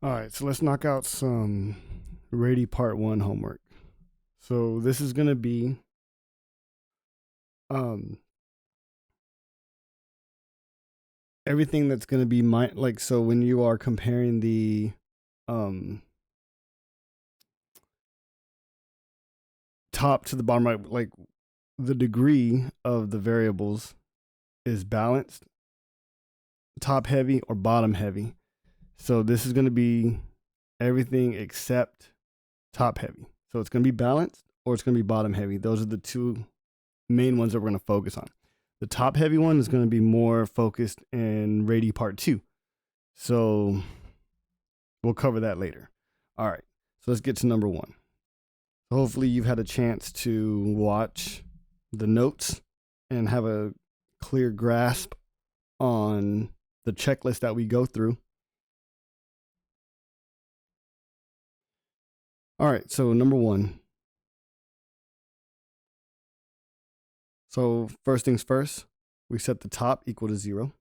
All right, so let's knock out some R.A.T.E.Y Part 1 homework. So this is going to be um, everything that's going to be so when you are comparing the um, top to the bottom right, like the degree of the variables is balanced, top heavy or bottom heavy. So this is going to be everything except top heavy. So it's going to be balanced or it's going to be bottom heavy. Those are the two main ones that we're going to focus on. The top heavy one is going to be more focused in R.A.T.E.Y Part 2. So we'll cover that later. All right. So let's get to number 1. So hopefully you've had a chance to watch the notes and have a clear grasp on the checklist that we go through. All right. So number 1. So first things first, we set the top equal to 0.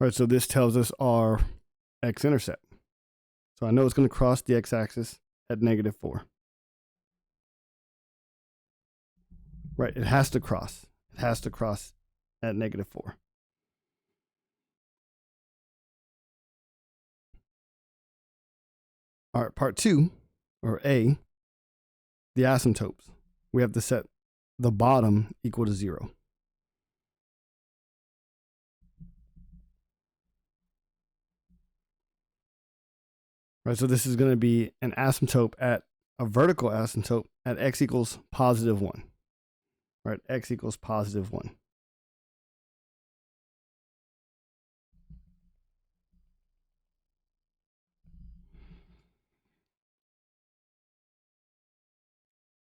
All right, so this tells us our x-intercept. So I know it's going to cross the x-axis at -4. Right, it has to cross. It has to cross at -4. All right, part 2, or A, the asymptotes. We have to set the bottom equal to 0. Right, so this is going to be an asymptote at a vertical asymptote at x equals +1. Right, x equals +1.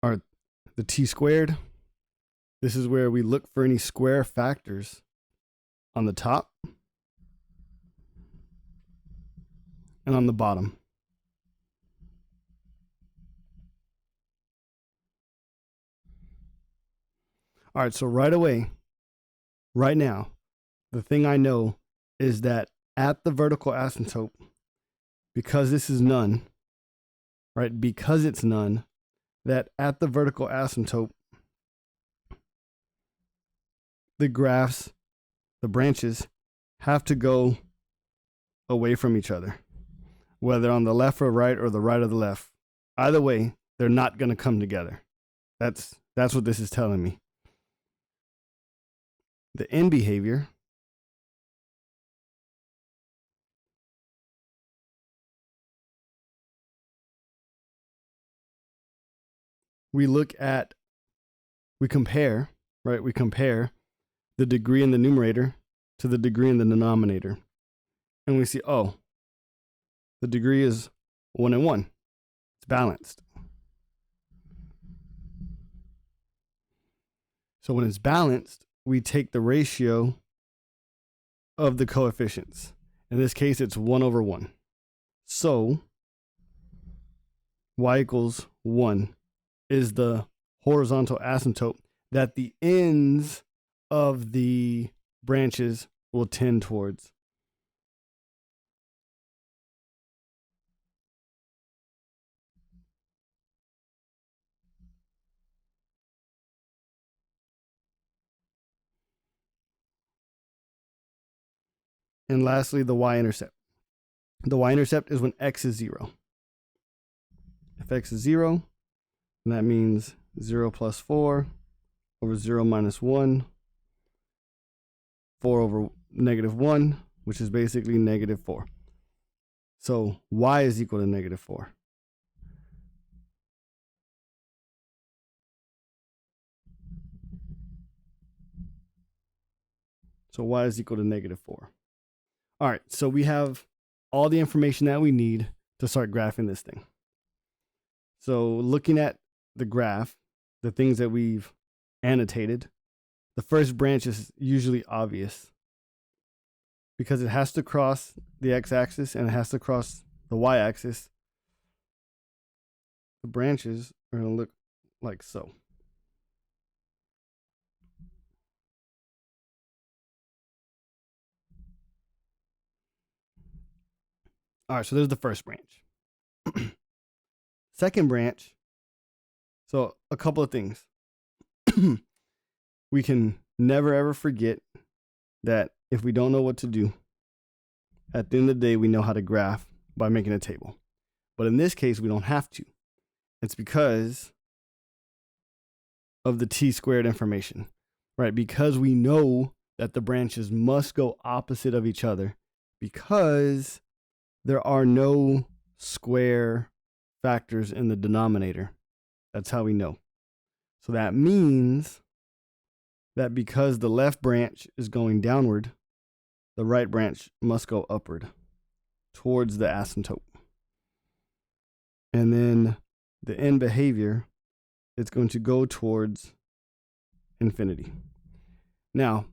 All right, the t-squared. This is where we look for any square factors on the top and on the bottom. All right, so right away, right now, the thing I know is that at the vertical asymptote, because this is none, right? Because it's none, that at the vertical asymptote, the graphs, the branches, have to go away from each other, whether on the left or right or the right or the left. Either way, they're not going to come together. That's what this is telling me. The end behavior we compare, right? We compare the degree in the numerator to the degree in the denominator. And we see, oh, the degree is 1 and 1. It's balanced. So when it's balanced, we take the ratio of the coefficients. In this case, it's 1/1. So y equals 1 is the horizontal asymptote that the ends of the branches will tend towards. And lastly, the y-intercept. The y-intercept is when x is 0. If x is 0, then that means 0 plus 4 over 0 minus 1, 4 over -1, which is basically -4. So y is equal to -4. So y is equal to -4. All right, so we have all the information that we need to start graphing this thing. So looking at the graph, the things that we've annotated, the first branch is usually obvious because it has to cross the x-axis and it has to cross the y-axis. the branches are going to look like so. All right, so there's the first branch. Second branch, so a couple of things. We can never ever forget that if we don't know what to do, at the end of the day, we know how to graph by making a table. But in this case, we don't have to. It's because of the t-squared information, right? Because we know that the branches must go opposite of each other because there are no square factors in the denominator. That's how we know. So that means that because the left branch is going downward, the right branch must go upward towards the asymptote. And then the end behavior, it's going to go towards infinity. Now,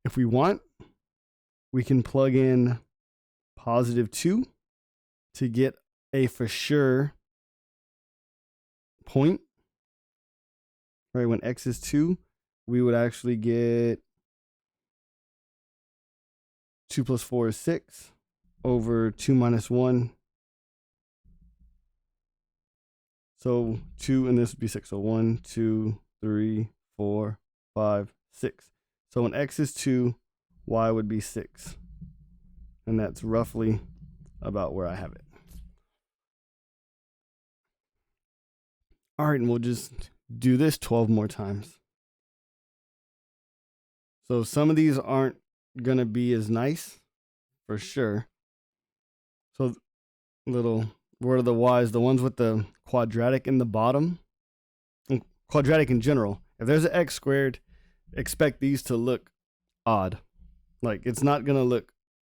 if we want, we can plug in +2 to get a for sure point. Right, when x is 2, we would actually get 2 plus 4 is 6 over 2 minus 1. So 2 and this would be 6. So 1, 2, 3, 4, 5, 6. So when x is 2, y would be 6. And that's roughly about where I have it. All right, and we'll just do this 12 more times. So some of these aren't going to be as nice, for sure. So little word of the wise, the ones with the quadratic in the bottom, quadratic in general, if there's an x squared, expect these to look odd. Like it's not going to look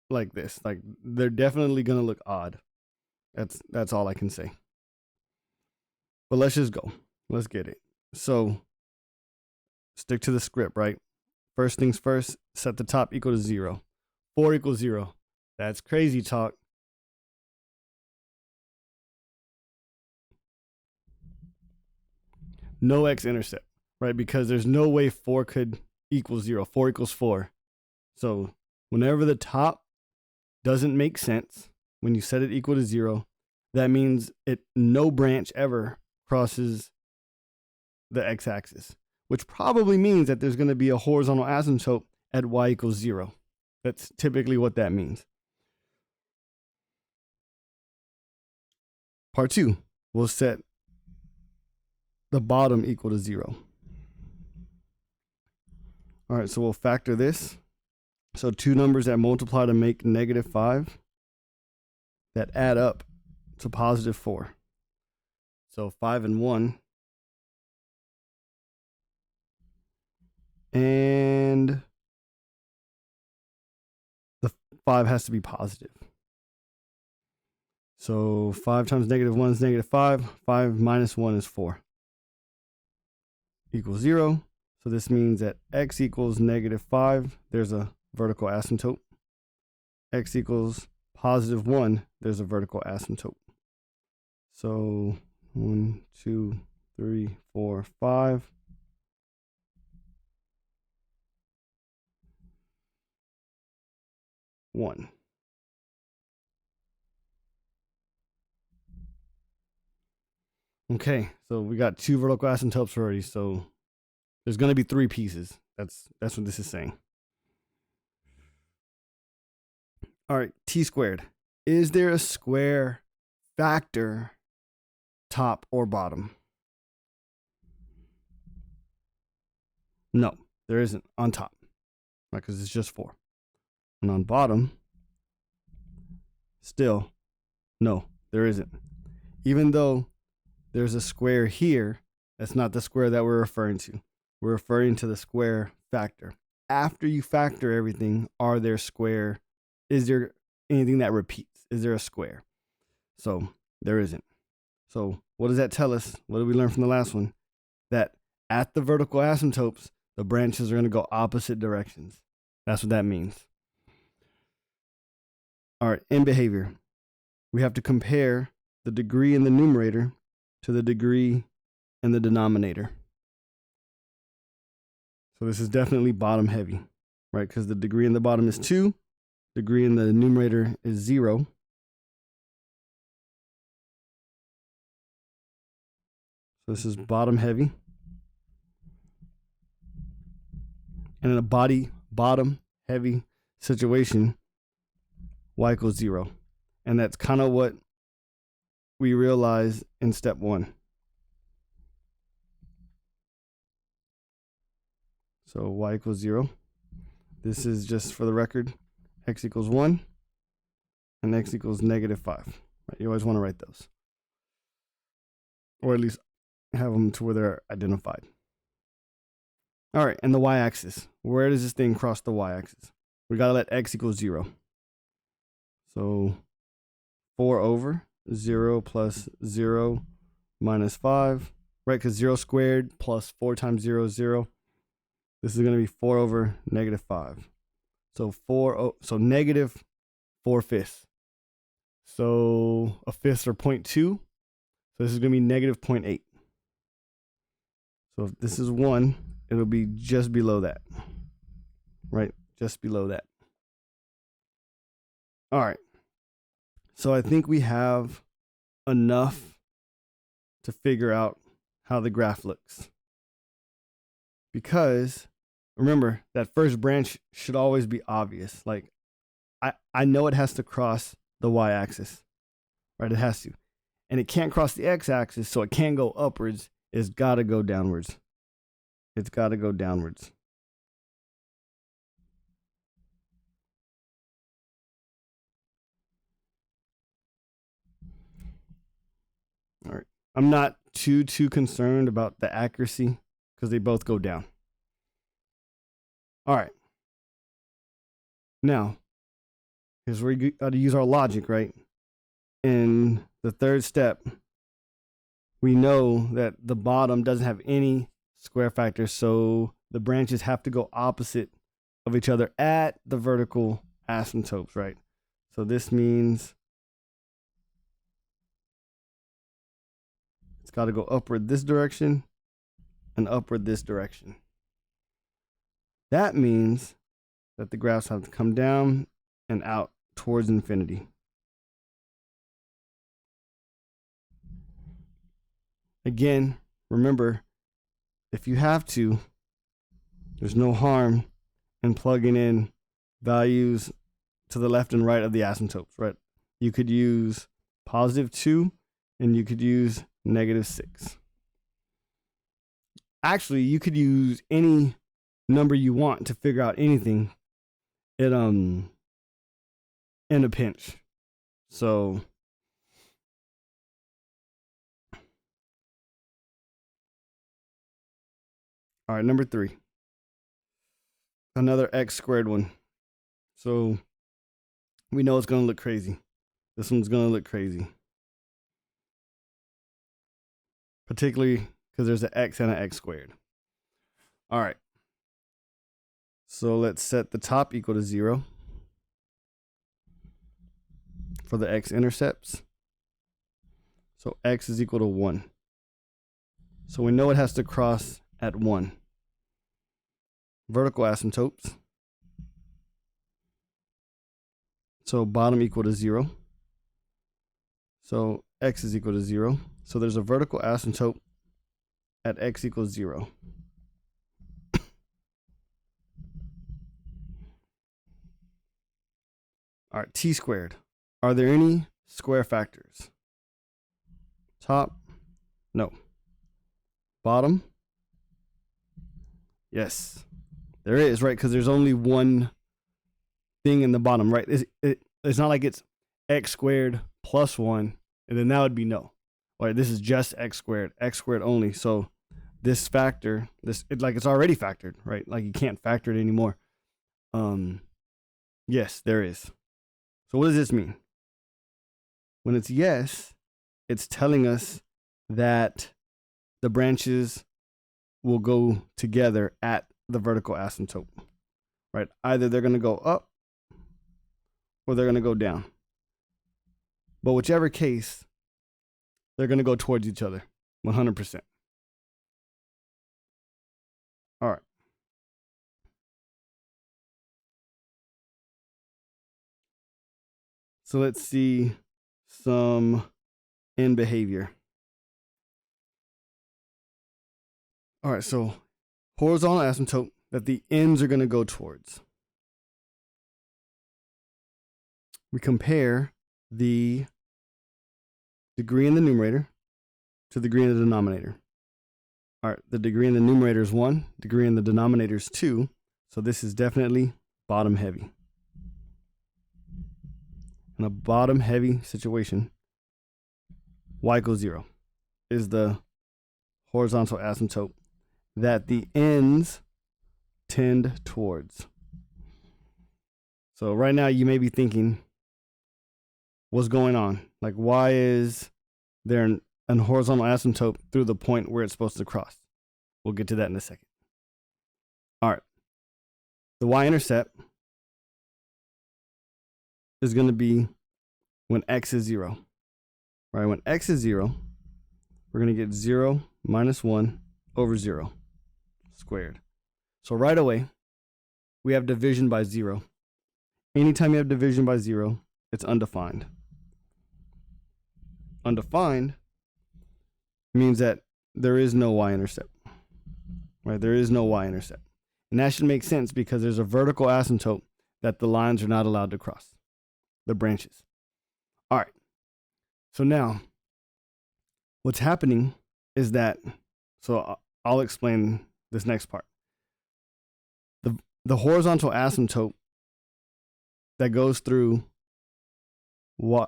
like this. Like they're definitely going to look odd. That's all I can say. But let's just go. Let's get it. So stick to the script, right? First things first, set the top equal to 0. 4 equals 0. That's crazy talk. No x-intercept, right? Because there's no way 4 could equal 0. 4 equals 4. So whenever the top doesn't make sense, when you set it equal to 0, that means no branch ever crosses the x-axis, which probably means that there's going to be a horizontal asymptote at y equals 0. That's typically what that means. Part 2, we'll set the bottom equal to 0. All right, so we'll factor this. So two numbers that multiply to make -5 that add up to +4. So 5 and 1. And the 5 has to be positive. So 5 times -1 is -5. 5 minus 1 is 4. Equals 0. So this means that x equals -5. There's a vertical asymptote. X equals +1. There's a vertical asymptote. So 1, 2, 3, 4, 5. One. Okay, so we got 2 vertical asymptotes already. So there's going to be 3 pieces. That's what this is saying. All right, t-squared. Is there a square factor top or bottom? No, there isn't on top, right? Because it's just 4. And on bottom, still, no, there isn't. Even though there's a square here, that's not the square that we're referring to. We're referring to the square factor. After you factor everything, is there anything that repeats? Is there a square? So there isn't. So what does that tell us? What did we learn from the last one? That at the vertical asymptotes, the branches are going to go opposite directions. That's what that means. All right, in behavior, we have to compare the degree in the numerator to the degree in the denominator. So this is definitely bottom heavy, right? Because the degree in the bottom is 2, degree in the numerator is 0. So this is bottom heavy. And in a bottom heavy situation, y equals 0. And that's kind of what we realize in step 1. So y equals 0. This is just for the record, x equals 1 and x equals -5. Right? You always want to write those. Or at least have them to where they're identified. All right, and the y-axis. Where does this thing cross the y-axis? We got to let x equal 0. So 4 over 0 plus 0 minus 5, right? Because 0 squared plus 4 times 0 is 0. This is going to be 4 over -5. So negative 4/5. So a fifth or 0.2. So this is going to be -0.8. So if this is 1, it'll be just below that, right? Just below that. All right. So I think we have enough to figure out how the graph looks. Because remember, that first branch should always be obvious. Like, I know it has to cross the y-axis, right? It has to. And it can't cross the x-axis, so it can't go upwards. It's got to go downwards. It's got to go downwards. All right. I'm not too concerned about the accuracy because they both go down. All right. Now, here's where we got to use our logic, right? In the third step, we know that the bottom doesn't have any square factors, so the branches have to go opposite of each other at the vertical asymptotes, right? So this means it's got to go upward this direction and upward this direction. That means that the graphs have to come down and out towards infinity. Again, remember, if you have to, there's no harm in plugging in values to the left and right of the asymptotes, right? You could use +2 and you could use -6. Actually, you could use any number you want to figure out anything in a pinch. So all right, number 3. Another x squared one. So we know it's going to look crazy. This one's going to look crazy. Particularly because there's an x and an x squared. All right. So let's set the top equal to 0 for the x-intercepts. So x is equal to 1. So we know it has to cross at 1. Vertical asymptotes. So bottom equal to 0. So x is equal to 0. So there's a vertical asymptote at x equals 0. All right, t squared. Are there any square factors? Top? No. Bottom? Yes. There is, right? Because there's only one thing in the bottom, right? It's not like it's x squared plus 1, and then that would be no. Right, this is just x squared only. So this factor, it's already factored, right? Like you can't factor it anymore. Yes, there is. So what does this mean? When it's yes, it's telling us that the branches will go together at the vertical asymptote, right? Either they're going to go up or they're going to go down. But whichever case, they're going to go towards each other 100%. All right. So let's see some end behavior. All right, so horizontal asymptote that the ends are going to go towards. We compare the degree in the numerator to the degree in the denominator. All right, the degree in the numerator is 1, degree in the denominator is 2, so this is definitely bottom heavy. In a bottom heavy situation, y equals 0 is the horizontal asymptote that the ends tend towards. So right now you may be thinking, what's going on? Like, why is there an horizontal asymptote through the point where it's supposed to cross? We'll get to that in a second. All right. The y-intercept is going to be when x is 0. Right? When x is 0, we're going to get 0 minus 1 over 0 squared. So right away, we have division by 0. Anytime you have division by 0, it's undefined. Undefined means that there is no y-intercept. Right? There is no y-intercept. And that should make sense because there's a vertical asymptote that the lines are not allowed to cross, the branches. All right. So now, what's happening is that, so I'll explain this next part. The horizontal asymptote that goes through y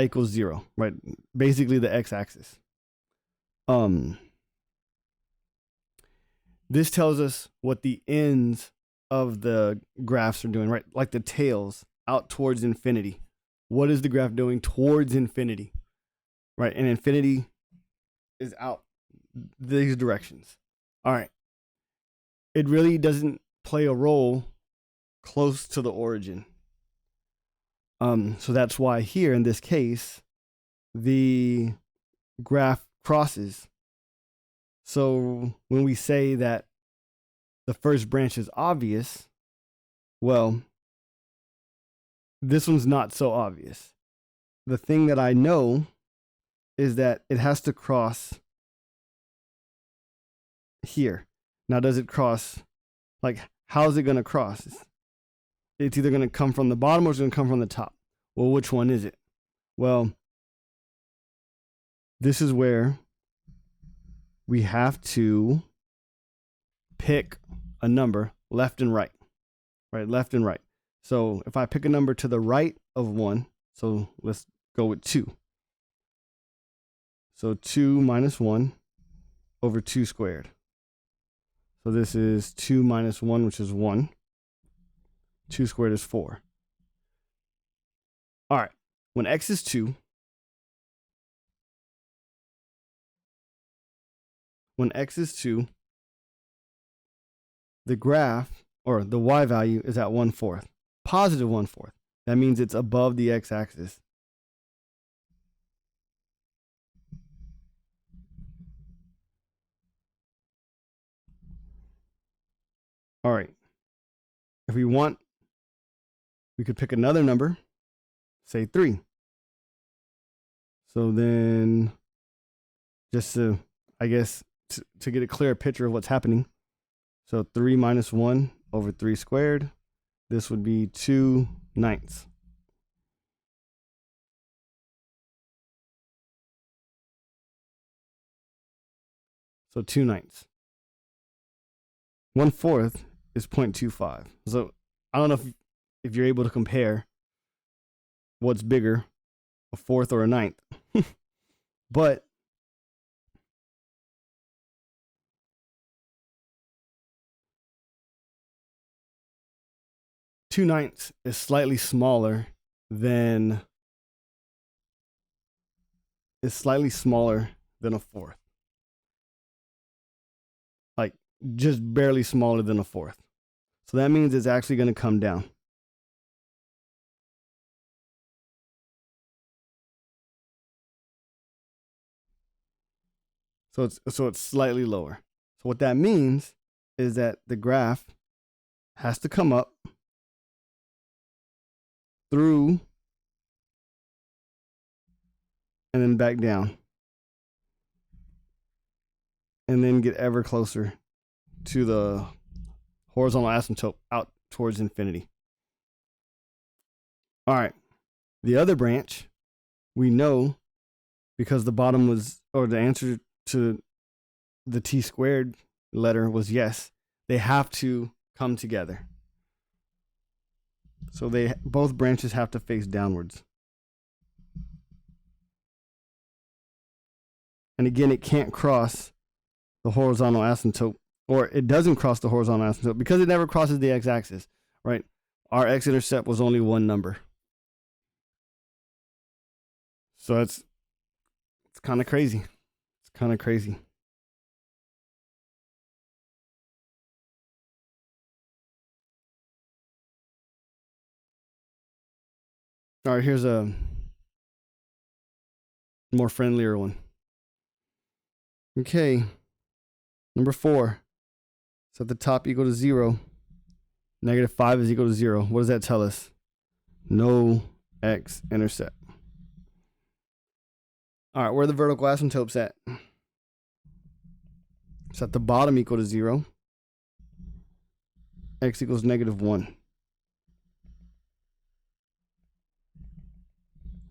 equals 0, right? Basically the x-axis. This tells us what the ends of the graphs are doing, right? Like the tails out towards infinity. What is the graph doing towards infinity? Right? And infinity is out these directions. All right. It really doesn't play a role close to the origin. So that's why here in this case, the graph crosses. So when we say that the first branch is obvious, well, this one's not so obvious. The thing that I know is that it has to cross here. Now, does it cross? Like, how is it going to cross? It's either going to come from the bottom or it's going to come from the top. Well, which one is it? Well, this is where we have to pick a number left and right. Right, left and right. So if I pick a number to the right of 1, so let's go with 2. So 2 minus 1 over 2 squared. So this is 2 minus 1, which is 1. 2 squared is 4. All right. When x is 2, the graph, or the y value, is at 1/4. Positive 1/4. That means it's above the x-axis. All right. If we want, we could pick another number, say 3. So then, just to, I guess, to get a clearer picture of what's happening. So 3 minus 1 over 3 squared. This would be 2/9. So 2/9. 1/4 is 0.25. So I don't know if you're able to compare what's bigger, a fourth or a ninth. But two-ninths is slightly smaller than a fourth. Like just barely smaller than a fourth. So that means it's actually going to come down. So it's slightly lower. So what that means is that the graph has to come up through and then back down, and then get ever closer to the horizontal asymptote out towards infinity. All right. The other branch, we know because the bottom was, or the answer to the t squared letter was yes, they have to come together. So both branches have to face downwards. And again, it can't cross the horizontal asymptote, or it doesn't cross the horizontal asymptote because it never crosses the x-axis, right? Our x-intercept was only one number. So it's kind of crazy. It's kind of crazy. All right, here's a more friendlier one. Okay, number 4. Set the top equal to 0. -5 is equal to 0. What does that tell us? No x-intercept. All right, where are the vertical asymptotes at? Set the bottom equal to 0. X equals -1.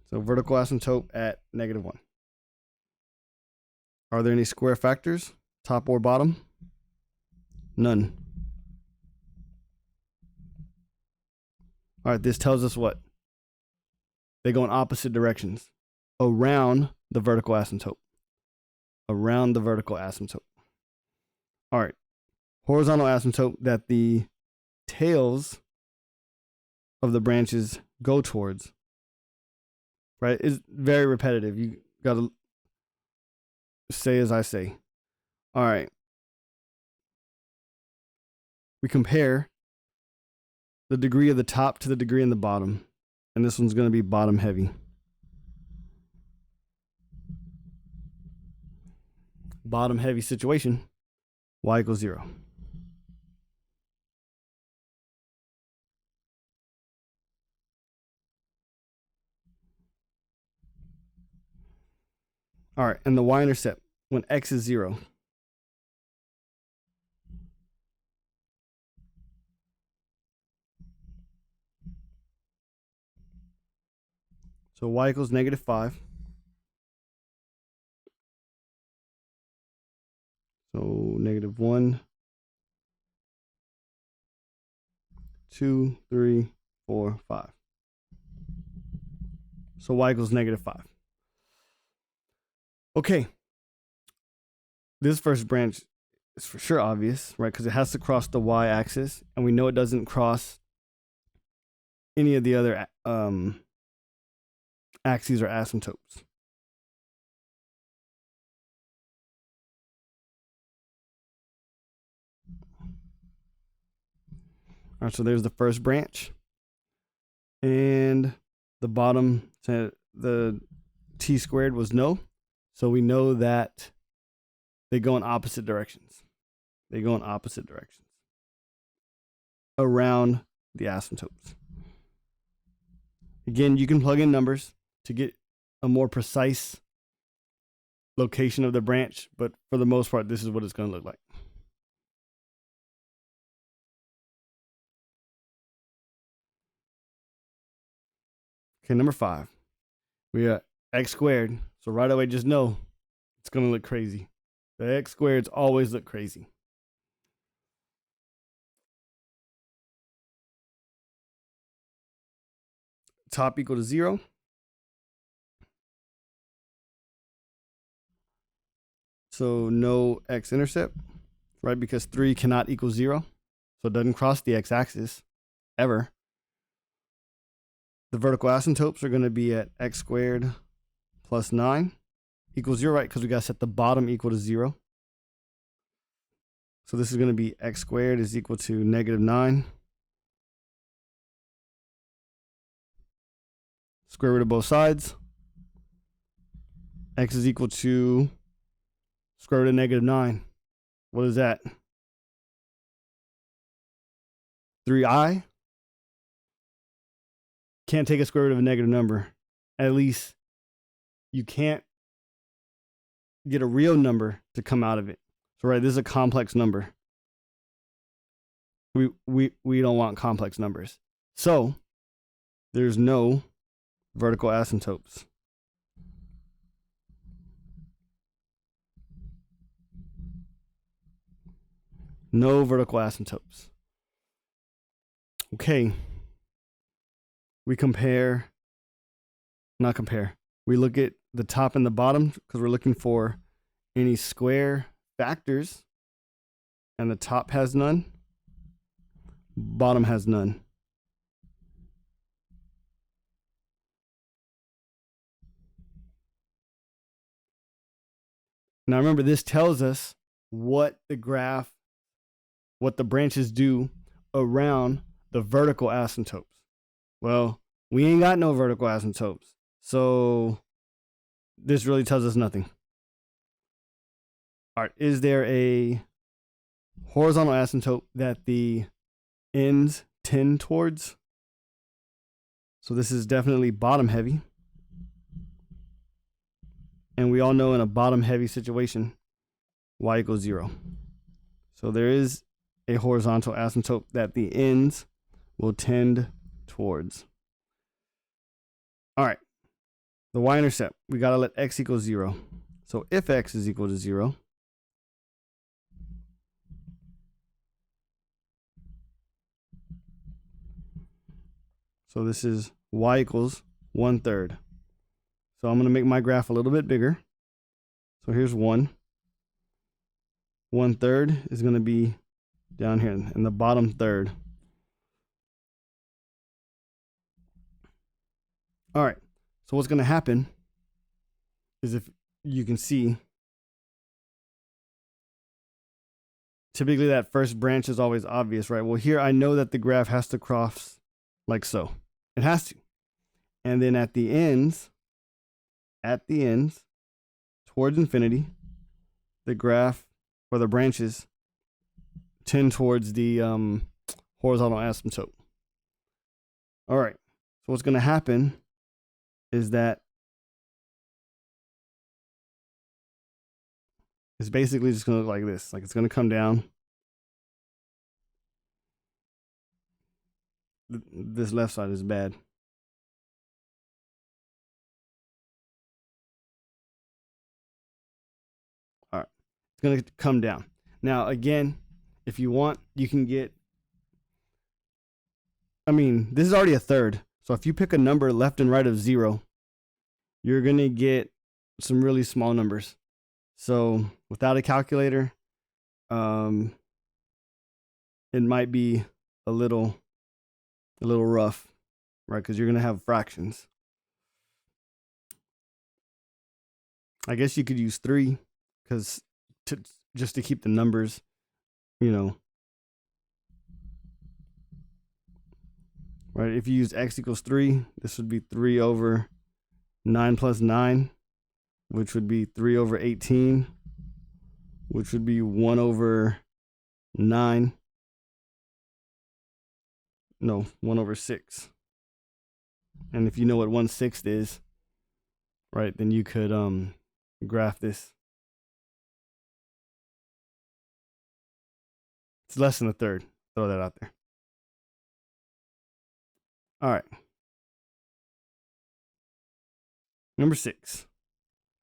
So vertical asymptote at -1. Are there any square factors, top or bottom? None. All right, this tells us what? They go in opposite directions around the vertical asymptote. Around the vertical asymptote. All right, horizontal asymptote that the tails of the branches go towards, right, is very repetitive. You got to say as I say. All right. We compare the degree of the top to the degree in the bottom. And this one's going to be bottom heavy. Bottom heavy situation, y equals 0. All right, and the y-intercept when x is 0. So y equals -5. So -1, 2, 3, 4, 5. So y equals -5. Okay. This first branch is for sure obvious, right? Because it has to cross the y-axis, and we know it doesn't cross any of the other axes or asymptotes. All right, so there's the first branch. And the bottom, the t squared was no. So we know that they go in opposite directions. They go in opposite directions around the asymptotes. Again, you can plug in numbers to get a more precise location of the branch, but for the most part, this is what it's going to look like. Okay, number 5. We got x squared. So right away, just know it's going to look crazy. The x squareds always look crazy. Top equal to 0. So no x-intercept, right? Because 3 cannot equal 0. So it doesn't cross the x-axis ever. The vertical asymptotes are going to be at x squared plus 9 equals 0, right? Because we got to set the bottom equal to 0. So this is going to be x squared is equal to -9. Square root of both sides. X is equal to Square root of negative 9. What is that? 3i? Can't take a square root of a negative number. At least you can't get a real number to come out of it. So, right, this is a complex number. We don't want complex numbers. So, there's no vertical asymptotes. No vertical asymptotes. Okay. We We look at the top and the bottom because we're looking for any square factors, and the top has none, bottom has none. Now remember, this tells us what the branches do around the vertical asymptotes. Well, we ain't got no vertical asymptotes, so this really tells us nothing. All right, is there a horizontal asymptote that the ends tend towards? So this is definitely bottom heavy. And we all know in a bottom heavy situation, y equals 0. So there is a horizontal asymptote that the ends will tend towards. All right, the y-intercept, we got to let x equal 0. So if x is equal to 0, so this is y equals 1/3. So I'm going to make my graph a little bit bigger. So here's 1. 1/3 is going to be down here in the bottom third. All right, so what's going to happen is, if you can see, typically that first branch is always obvious, right? Well, here I know that the graph has to cross like so. It has to. And then at the ends, towards infinity, the graph or the branches tend towards the horizontal asymptote. All right, so what's going to happen is that it's basically just going to look like this. Like, it's going to come down. This left side is bad. All right, it's going to come down. Now, again, if you want, you can get, this is already a third. So if you pick a number left and right of 0, you're going to get some really small numbers. So without a calculator, it might be a little rough, right? Because you're going to have fractions. I guess you could use 3 because just to keep the numbers, right? If you use x equals 3, this would be 3 over 9 plus 9, which would be 3 over 18, which would be 1 over 9. No, 1 over 6. And if you know what 1/6 is, right, then you could graph this. It's less than a third. Throw that out there. All right. Number 6.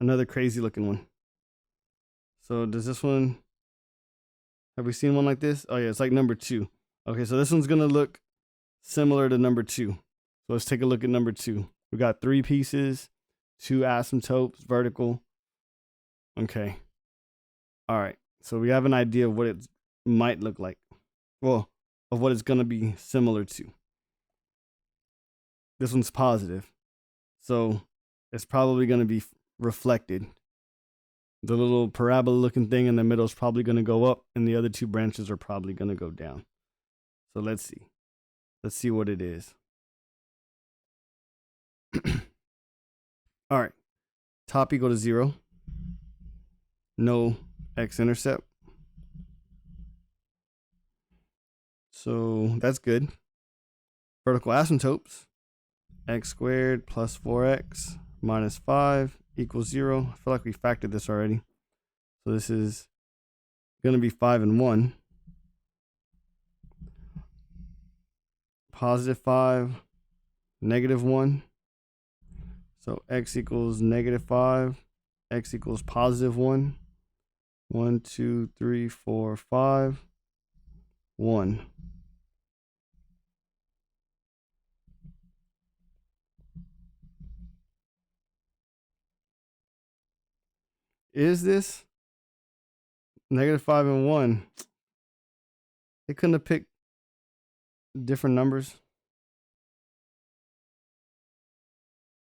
Another crazy looking one. So does this one, have we seen one like this? Oh yeah, it's like number 2. Okay, so this one's going to look similar to number 2. So let's take a look at number 2. We got 3 pieces, 2 asymptotes, vertical. Okay. All right. So we have an idea of what it might look like. Well, of what it's going to be similar to. This one's positive. So it's probably going to be reflected. The little parabola looking thing in the middle is probably going to go up, and the other 2 branches are probably going to go down. So let's see. Let's see what it is. All right. Top equal to 0. no x-intercept. So that's good. Vertical asymptotes, x squared plus 4x minus 5 equals 0. I feel like we factored this already. So this is going to be 5 and 1. Positive 5, negative 1. So x equals negative 5, x equals positive 1. 1, 2, 3, 4, 5, 1. Is this negative 5 and 1? They couldn't have picked different numbers.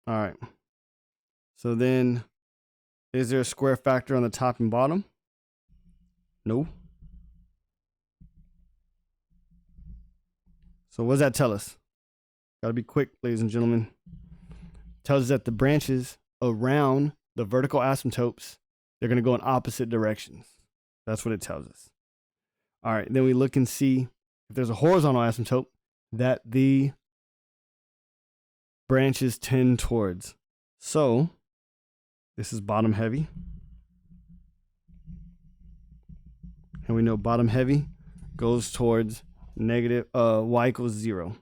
All right. So then, is there a square factor on the top and bottom? No. So what does that tell us? Got to be quick, ladies and gentlemen. Tells us that the branches around the vertical asymptotes, they're going to go in opposite directions. That's what it tells us. All right, then we look and see if there's a horizontal asymptote that the branches tend towards. So this is bottom heavy. And we know bottom heavy goes towards negative y equals 0.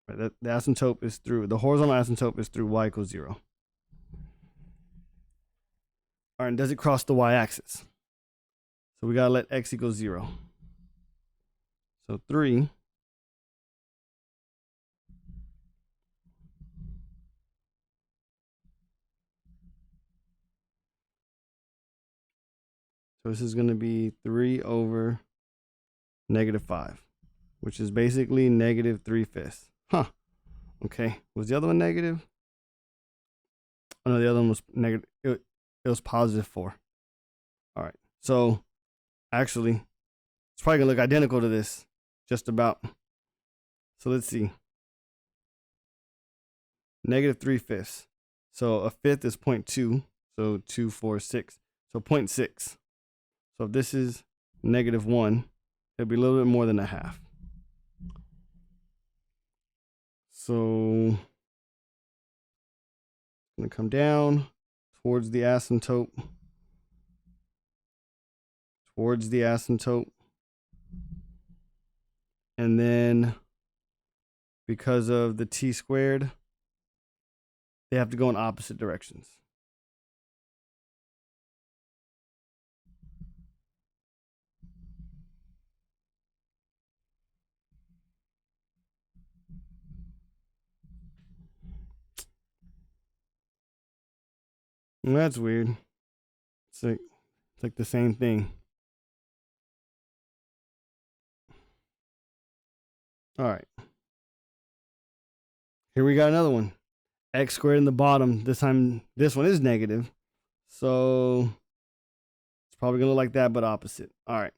Right, the asymptote is through, the horizontal asymptote is through y equals 0. All right, and does it cross the y-axis? So we got to let x equal 0. So 3 So this is going to be 3 over negative 5, which is basically negative 3/5. Huh. Okay. Was the other one negative? Oh, no, the other one was negative. It was positive 4. All right. So actually, it's probably going to look identical to this, just about. So let's see. Negative 3/5. So a fifth is 0.2. So 2, 4, 6. So 0.6. So if this is negative 1, it'll be a little bit more than a half. So I'm going to come down towards the asymptote. Towards the asymptote. And then because of the t squared, they have to go in opposite directions. And that's weird. It's like the same thing. All right. Here we got another one. X squared in the bottom. This time, this one is negative. So it's probably going to look like that, but opposite. All right.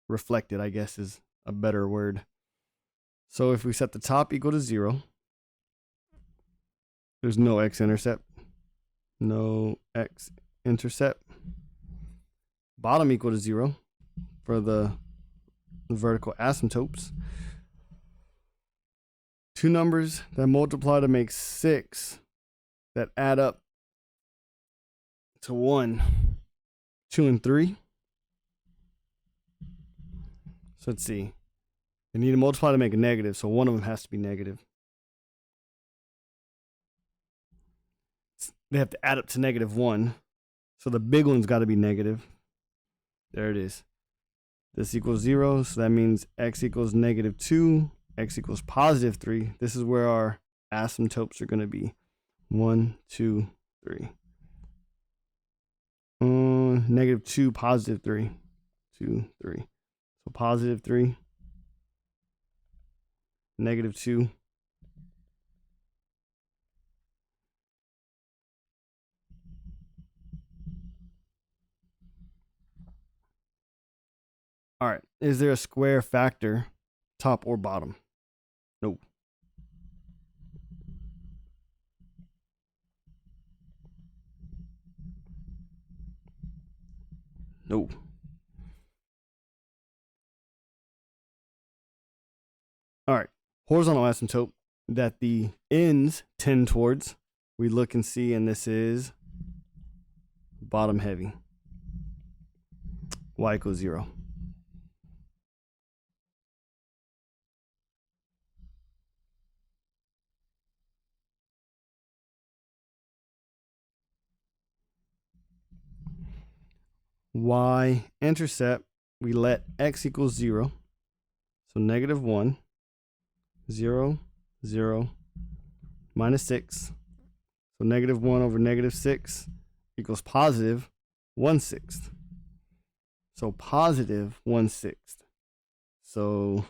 Reflected, I guess, is a better word. So if we set the top equal to 0, there's no x-intercept. No x-intercept. Bottom equal to 0 for the vertical asymptotes. Two numbers that multiply to make 6 that add up to 1, 2, and 3. So let's see. They need to multiply to make a negative, so one of them has to be negative. They have to add up to negative 1. So the big one's got to be negative. There it is. This equals 0, so that means x equals negative 2, x equals positive 3. This is where our asymptotes are going to be. 1, 2, 3. Negative 2, positive 3. 2, 3. So positive 3. Negative 2. All right. Is there a square factor, top or bottom? Nope. No. All right. Horizontal asymptote that the ends tend towards, we look and see, and this is bottom heavy. Y equals 0. Y-intercept, we let x equals 0. So negative 1, 0, 0, minus 6. So negative 1 over negative 6 equals positive 1/6. So positive 1/6. So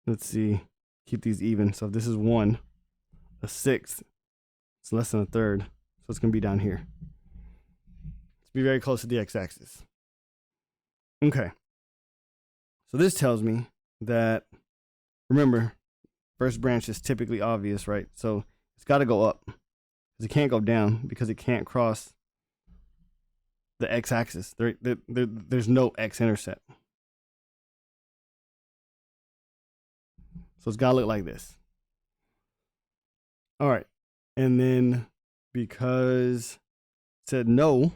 let's see, keep these even. So if this is 1, a sixth, it's less than a third. So it's going to be down here. Let's be very close to the x-axis. Okay. So this tells me that, remember, first branch is typically obvious, right? So it's got to go up. Because it can't go down because it can't cross the x-axis. There's no x-intercept. So it's got to look like this. All right. And then because it said no,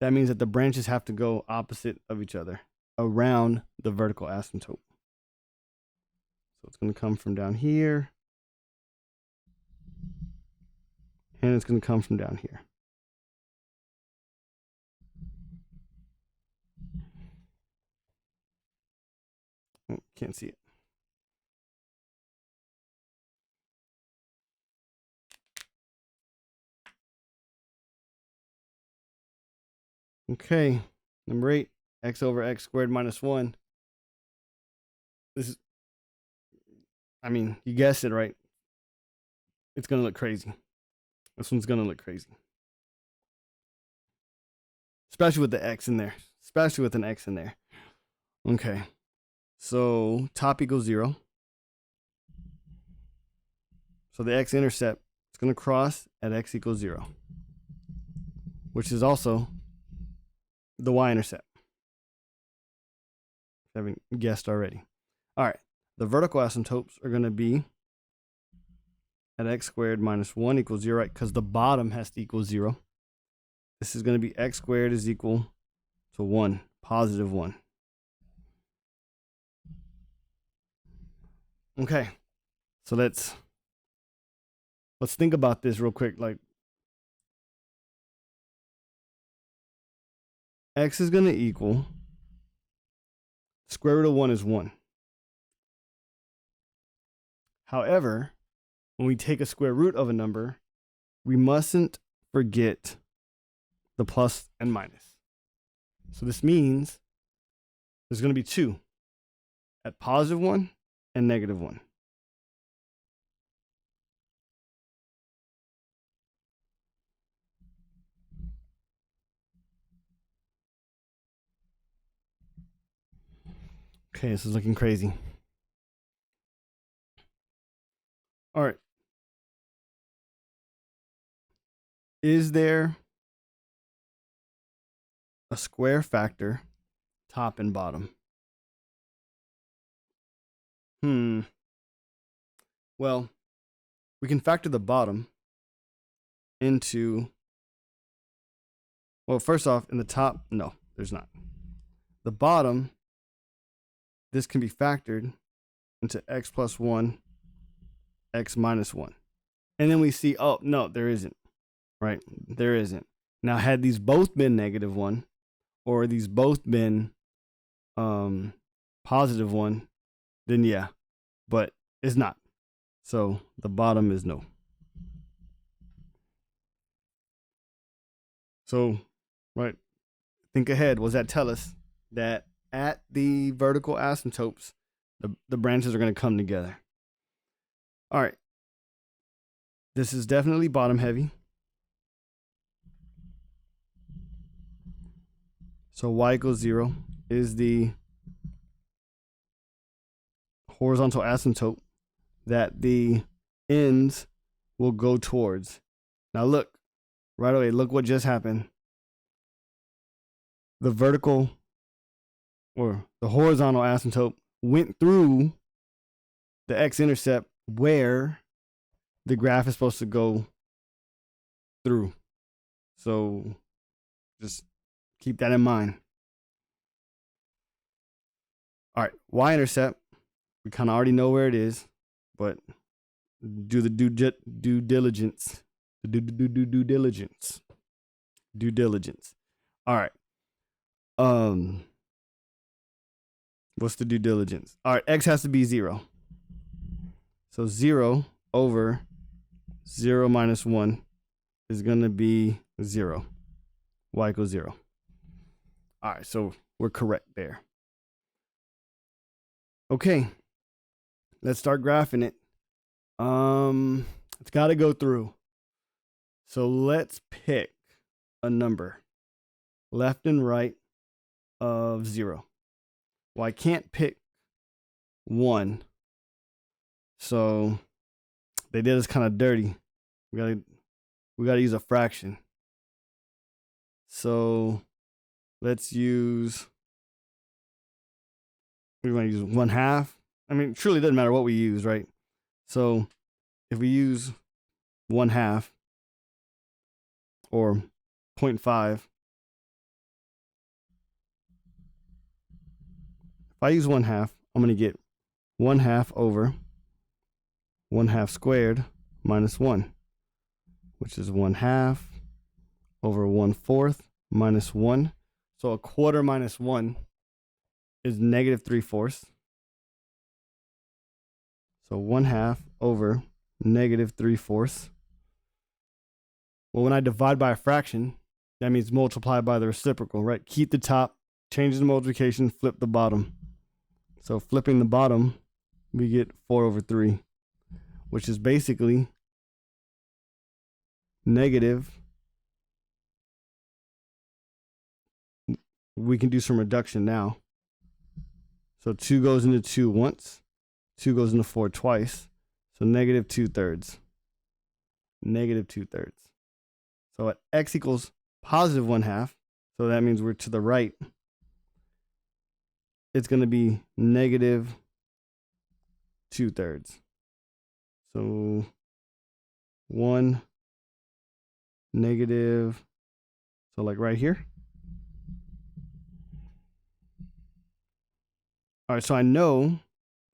that means that the branches have to go opposite of each other around the vertical asymptote. So it's going to come from down here. And it's going to come from down here. Oh, can't see it. Okay, number 8, x over x squared minus 1. This is, I mean, you guessed it, right? It's going to look crazy. This one's going to look crazy. Especially with the x in there. Especially with an x in there. Okay, so top equals 0. So the x-intercept is going to cross at x equals 0, which is also the y-intercept. I haven't guessed already. All right, the vertical asymptotes are going to be at x squared minus 1 equals 0, right? Because the bottom has to equal 0. This is going to be x squared is equal to 1, positive 1. Okay, so let's think about this real quick. Like, x is going to equal, square root of 1 is 1. However, when we take a square root of a number, we mustn't forget the plus and minus. So this means there's going to be 2 at positive 1 and negative 1. Okay, this is looking crazy. All right. Is there a square factor, top and bottom? Well, we can factor the bottom into, well, first off, in the top, no, there's not. The bottom, this can be factored into x plus 1, x minus 1. And then we see, oh, no, there isn't, right? There isn't. Now, had these both been negative 1, or these both been positive 1, then yeah, but it's not. So the bottom is no. So, right, think ahead. What does that tell us? That at the vertical asymptotes, the branches are going to come together. All right. This is definitely bottom heavy. So y equals 0 is the horizontal asymptote that the ends will go towards. Now look, right away, look what just happened. The vertical or the horizontal asymptote went through the x-intercept where the graph is supposed to go through. So just keep that in mind. All right, y-intercept, we kind of already know where it is, but do the due diligence. Due diligence. Due diligence. All right. What's the due diligence? All right, x has to be 0. So 0 over 0 minus 1 is going to be 0. Y equals 0. All right, so we're correct there. Okay, let's start graphing it. It's got to go through. So let's pick a number, left and right of 0. Well, I can't pick 1. So they did us kind of dirty. We gotta use a fraction. So let's use. We want to use 1/2. I mean, truly doesn't matter what we use, right? So if we use 1/2 or 0.5, if I use 1/2, I'm gonna get 1/2 over 1/2 squared minus 1, which is 1/2 over 1/4 minus 1. So a quarter minus 1 is negative 3/4. So 1/2 over negative 3/4. Well, when I divide by a fraction, that means multiply by the reciprocal, right? Keep the top, change the multiplication, flip the bottom. So flipping the bottom, we get 4 over 3, which is basically negative. We can do some reduction now. So 2 goes into 2 once, 2 goes into 4 twice. So negative 2/3. Negative 2/3. So at x equals positive 1/2, so that means we're to the right, it's going to be negative 2/3. So 1 negative, so like right here. All right, so I know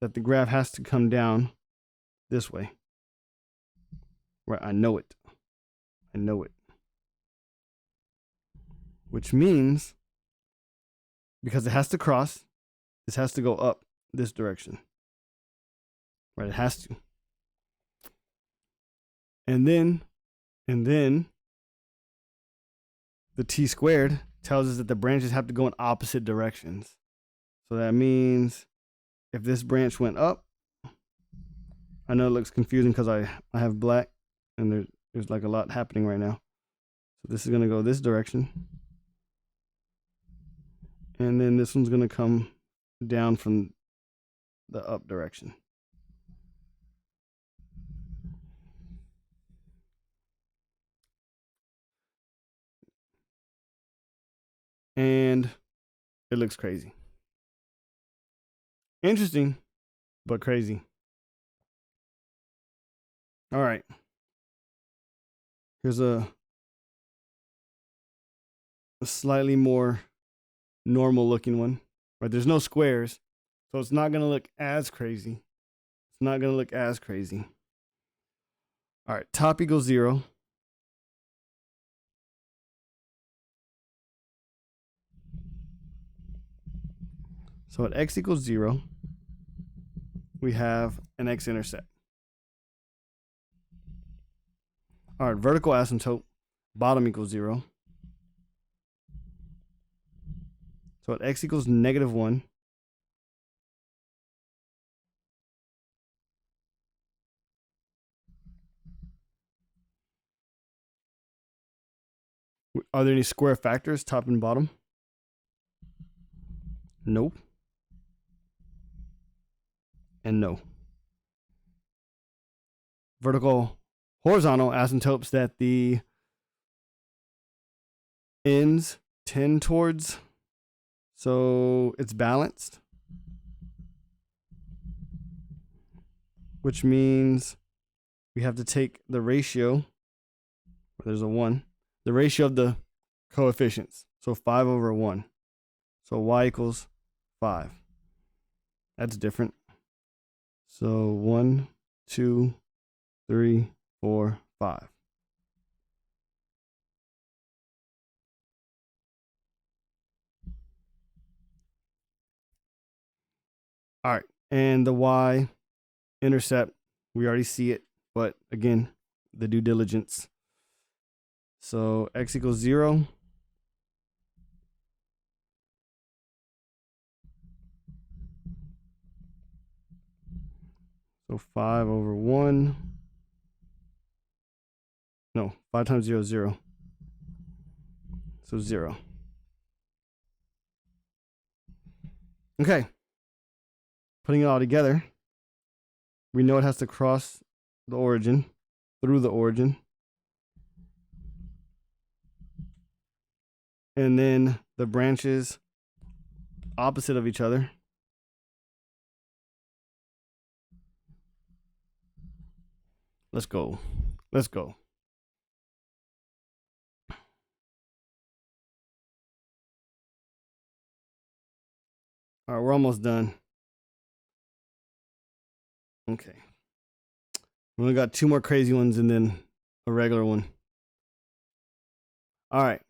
that the graph has to come down this way. Right, I know it. I know it. Which means, because it has to cross, this has to go up this direction. Right, it has to. And then the t squared tells us that the branches have to go in opposite directions. So that means if this branch went up, I know it looks confusing because I have black and there's like a lot happening right now. So this is going to go this direction. And then this one's going to come down from the up direction. And it looks crazy. Interesting, but crazy. All right. Here's a slightly more normal looking one. Right? There's no squares, so it's not going to look as crazy. It's not going to look as crazy. All right, top equals 0. So at x equals 0, we have an x-intercept. All right, vertical asymptote, bottom equals 0. So at x equals negative 1, are there any square factors, top and bottom? Nope. And no. Vertical, horizontal asymptotes that the ends tend towards, so it's balanced, which means we have to take the ratio, there's a 1, the ratio of the coefficients, so 5 over 1. So y equals 5. That's different. So 1, 2, 3, 4, 5. All right, and the y intercept, we already see it, but again, the due diligence. So x equals 0. So 5 over 1. No, 5 times 0 is 0. So 0. Okay. Putting it all together, we know it has to cross the origin, through the origin. And then the branches opposite of each other. Let's go. Let's go. All right, we're almost done. Okay. We only got 2 more crazy ones and then a regular one. All right.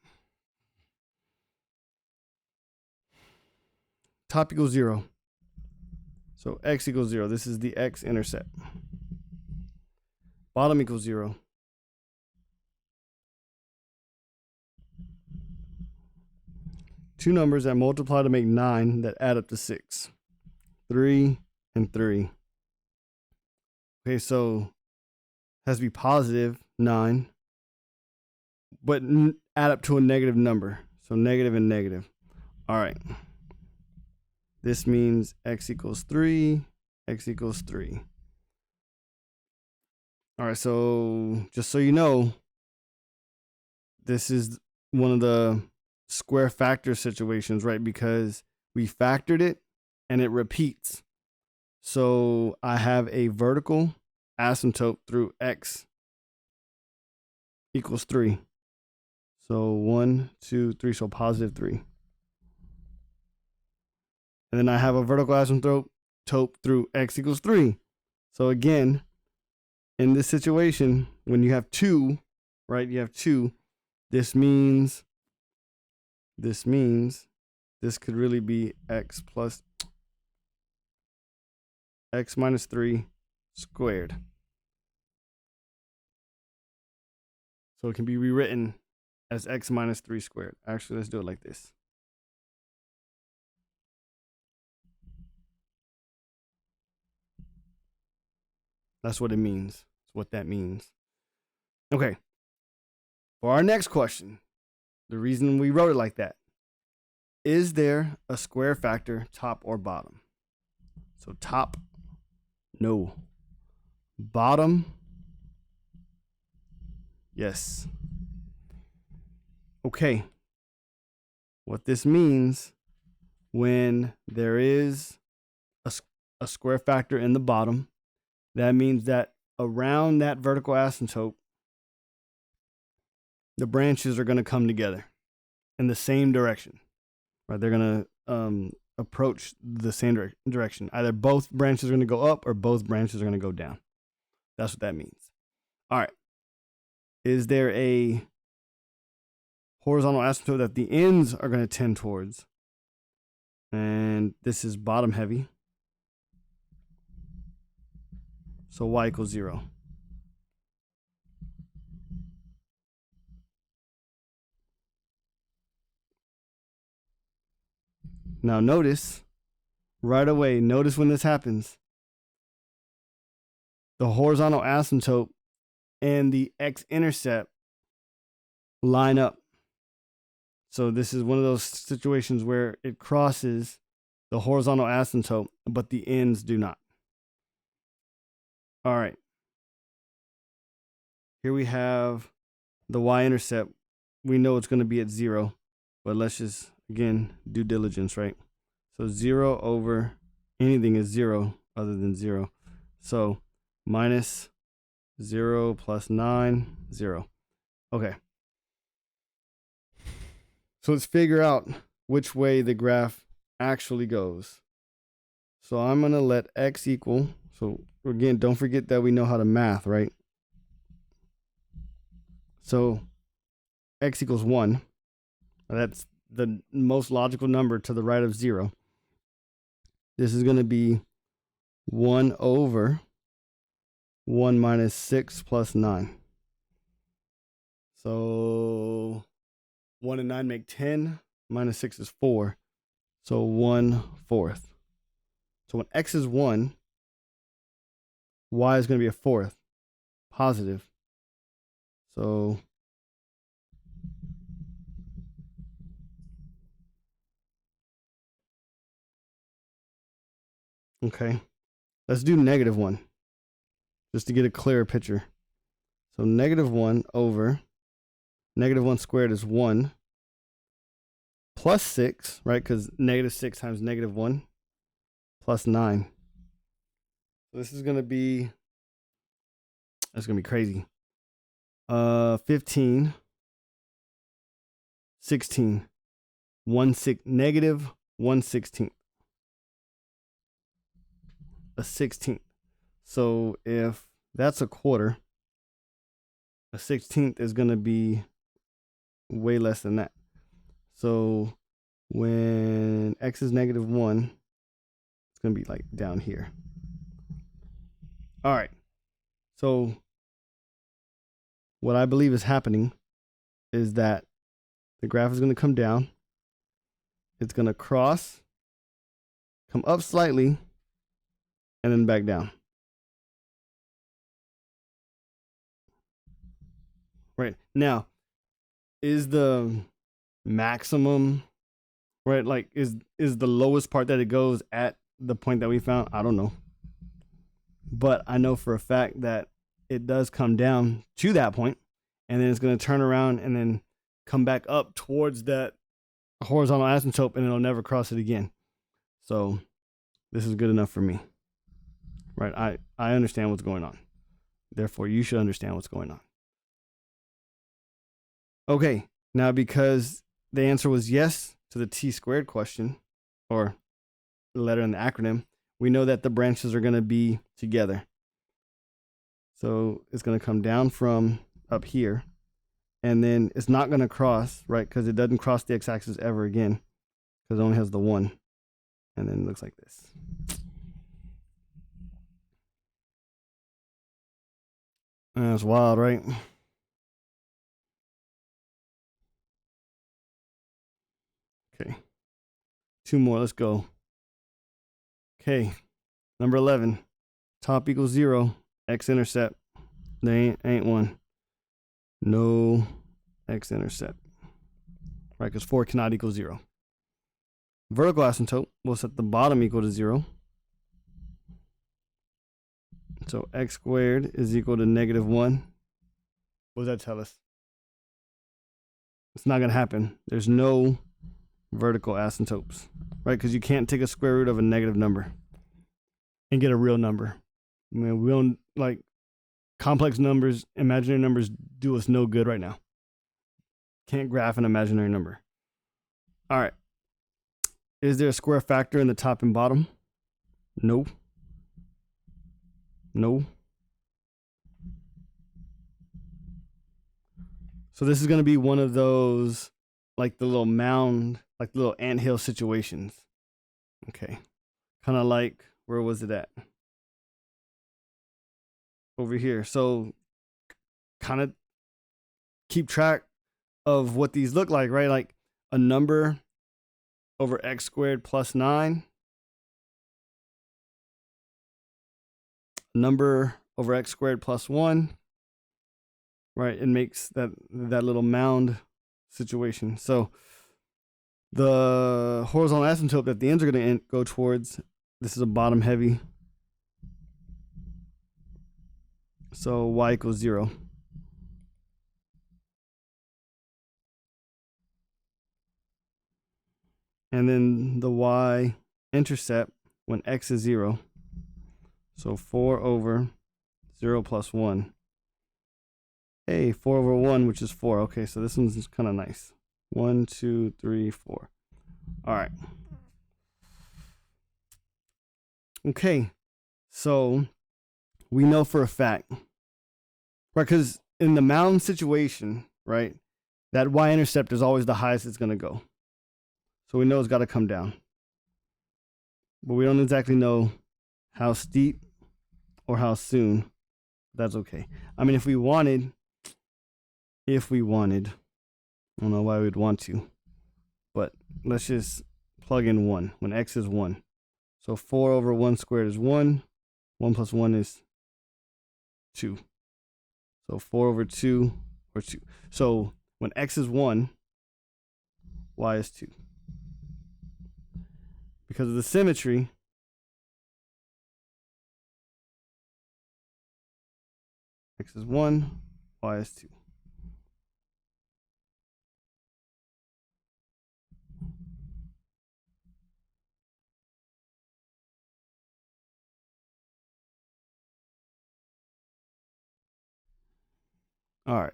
Top equals 0. So x equals 0. This is the x-intercept. Bottom equals 0. Two numbers that multiply to make 9 that add up to 6. 3 and 3. Okay, so it has to be positive 9, but add up to a negative number. So negative and negative. All right. This means x equals 3, x equals 3. All right, so just so you know, this is one of the square factor situations, right? Because we factored it and it repeats. So I have a vertical asymptote through x equals 3. So 1, 2, 3, so positive 3. And then I have a vertical asymptote through x equals 3. So again, in this situation, when you have 2, right, you have 2, this means this could really be x minus 3 squared. So it can be rewritten as x minus 3 squared. Actually, let's do it like this. That's what it means. That's what that means. Okay. For our next question, the reason we wrote it like that, is there a square factor top or bottom? So top, no. Bottom, yes. Okay. What this means, when there is a square factor in the bottom, that means that around that vertical asymptote, the branches are going to come together in the same direction. Right? They're going to approach the same direction. Either both branches are going to go up or both branches are going to go down. That's what that means. All right. Is there a horizontal asymptote that the ends are going to tend towards? And this is bottom heavy. So y equals 0. Now notice, right away, notice when this happens, the horizontal asymptote and the x-intercept line up. So this is one of those situations where it crosses the horizontal asymptote, but the ends do not. All right. Here we have the y-intercept. we know it's going to be at 0, but let's just, again, due diligence, right? So 0 over anything is 0 other than 0. So minus 0 plus 9, 0. Okay. So let's figure out which way the graph actually goes. So I'm going to let x equal, so again, don't forget that we know how to math, right? So x equals 1. That's the most logical number to the right of 0. This is going to be 1 over 1 minus 6 plus 9. So 1 and 9 make 10. Minus 6 is 4. So 1/4. So when x is 1, y is going to be a fourth. Positive. So okay. Let's do -1 just to get a clearer picture. So -1 over -1 squared is 1 plus 6, right? Because -6 times -1 plus 9. So this is going to be, that's going to be crazy. 15, 16, negative 1/16, a 16th. So if that's a quarter, a 16th is going to be way less than that. So when x is -1, it's going to be like down here. All right. So what I believe is happening is that the graph is going to come down. It's going to cross, come up slightly, and then back down. Right. Now, is the maximum, right? Like is the lowest part that it goes at the point that we found? I don't know. But I know for a fact that it does come down to that point, and then it's going to turn around and then come back up towards that horizontal asymptote, and it'll never cross it again. So this is good enough for me, right? I understand what's going on. Therefore, you should understand what's going on. Okay, now because the answer was yes to the t² question, or the letter in the acronym, we know that the branches are going to be together. So it's going to come down from up here, and then it's not going to cross, right? Because it doesn't cross the x-axis ever again, because it only has the 1. And then it looks like this. That's wild, right? Okay. 2 more. Let's go. Okay. Number 11. Top equals 0. X-intercept. There ain't one. No x-intercept. Right, because 4 cannot equal 0. Vertical asymptote, we'll set the bottom equal to 0. So x² is equal to -1. What does that tell us? It's not going to happen. There's no vertical asymptotes, right? Because you can't take a square root of a negative number and get a real number. I mean, we don't like complex numbers, imaginary numbers do us no good right now. Can't graph an imaginary number. All right. Is there a square factor in the top and bottom? No. No. So this is going to be one of those, like the little mound, like the little anthill situations. Okay. Kind of like, where was it at? Over here. So kind of keep track of what these look like, right? Like a number over x² plus 9. Number over x² plus 1. Right? It makes that little mound situation. So the horizontal asymptote that the ends are going to go towards, this is a bottom heavy. So y equals 0. And then the y-intercept when x is 0. So 4 over 0 plus 1. Hey, 4 over 1, which is 4. Okay, so this one's kind of nice. 1, 2, 3, 4. All right. Okay, so we know for a fact, right? Because in the mountain situation, right, that y-intercept is always the highest it's going to go. So we know it's got to come down. But we don't exactly know how steep or how soon. That's okay. I mean, if we wanted, I don't know why we'd want to, but let's just plug in 1 when x is 1. So 4 over 1 squared is 1. 1 plus 1 is 2. So 4 over 2 or 2. So when x is 1, y is 2. Because of the symmetry, x is 1, y is 2. All right.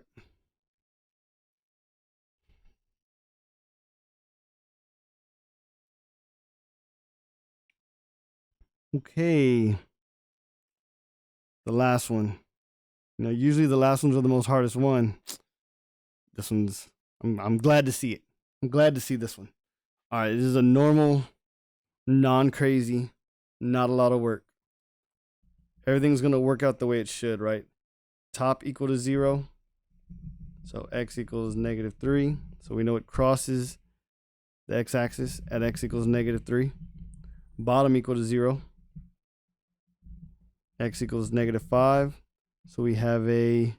Okay. The last one. Usually the last ones are the most hardest one. This one's, I'm glad to see it. I'm glad to see this one. All right. This is a normal, non-crazy, not a lot of work. Everything's going to work out the way it should, right? Top equal to 0. So x equals -3. So we know it crosses the x-axis at x equals -3. Bottom equal to 0. X equals -5. So we have a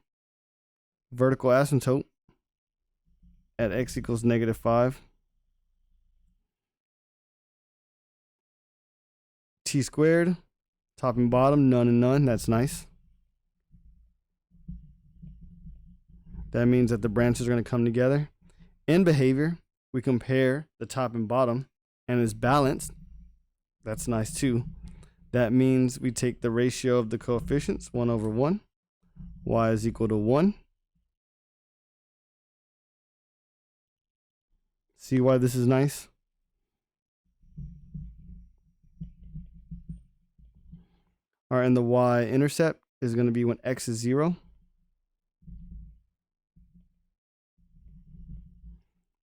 vertical asymptote at x equals -5. T squared, top and bottom, none and none. That's nice. That means that the branches are going to come together. In behavior, we compare the top and bottom, and it's balanced. That's nice too. That means we take the ratio of the coefficients, 1 over 1. Y is equal to 1. See why this is nice? All right, and the y-intercept is going to be when x is 0.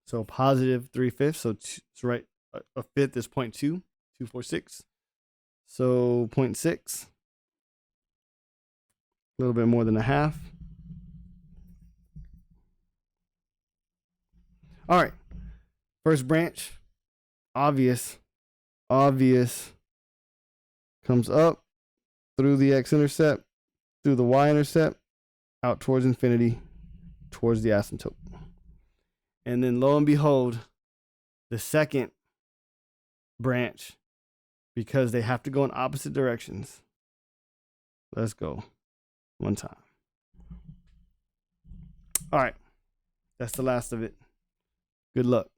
So positive 3/5. So it's right. A fifth is 0.2, 246. So 0.6. A little bit more than a half. All right. First branch, obvious, comes up through the x-intercept, through the y-intercept, out towards infinity, towards the asymptote. And then lo and behold, the second branch, because they have to go in opposite directions. Let's go. One time. All right. That's the last of it. Good luck.